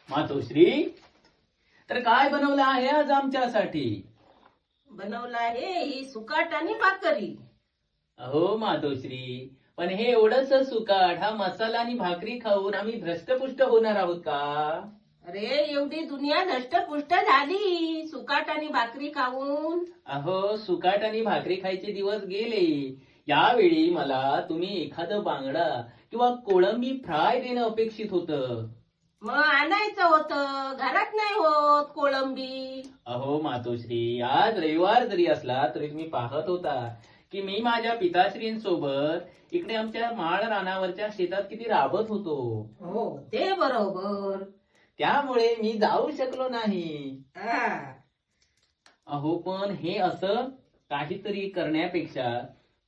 मातोश्री, तर काय बनवलं आहे आज आमच्यासाठी? बनवला आहे ही सुकाट आणि भाकरी. अहो मातोश्री, पण हे एवढंच सुकाट हा मसाला आणि भाकरी खाऊन आम्ही धष्टपुष्ट होणार आहोत का? अरे एवढी दुनिया धष्टपुष्ट झाली सुकाट आणि भाकरी खाऊन. अहो, सुकाट आणि भाकरी खायचे दिवस गेले. यावेळी मला तुम्ही एखादं बांगडा किंवा कोळंबी फ्राय देणं अपेक्षित होतं. मग आणायचं होतं, घरात नाही होत कोळंबी. अहो मातोश्री, आज रविवार जरी असला तरी तुम्ही पाहत होता की मी माझ्या पिताश्रींसोबत इकडे आमच्या माळ रानावरच्या शेतात किती राबत होतो. हो ते बरोबर. त्यामुळे मी जाऊ शकलो नाही. हा. अहो, पण हे असं काहीतरी करण्यापेक्षा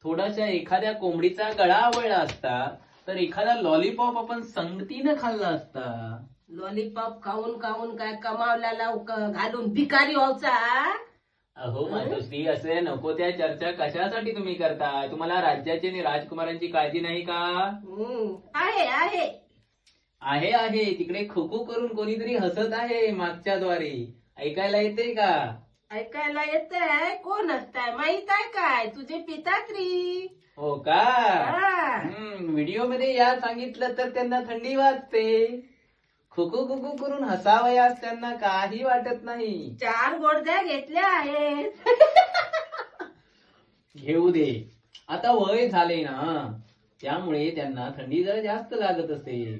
थोडासा एखाद्या कोंबडीचा गळा आवळला असता तर एखादा लॉलीपॉप आपण संगतीनं खाल्ला असता. लॉलीपॉप खाऊन खाऊन काय कमावल्याला घालून भिकारी व्हायचा. अहो मातोश्री, असे नको त्या चर्चा कशासाठी तुम्ही करताय? तुम्हाला राज्याची आणि राजकुमारांची काळजी नाही का? आहे आहे. आहे आहे, तिकडे खुकू करून कोणीतरी हसत आहे मागच्या द्वारे. ऐकायला येते का? ऐकायला येतंय. कोण असताय माहित आहे काय? तुझे पिताश्री. हो का? हा. व्हिडिओ मध्ये या सांगितलं तर त्यांना थंडी वाजते. खुकू खुकू करून हसावयास त्यांना काही वाटत नाही. 4 गोडद्या घेतल्या आहेत. घेऊ दे, आता वय झाले ना, त्यामुळे त्यांना थंडी जरा जास्त लागत असते.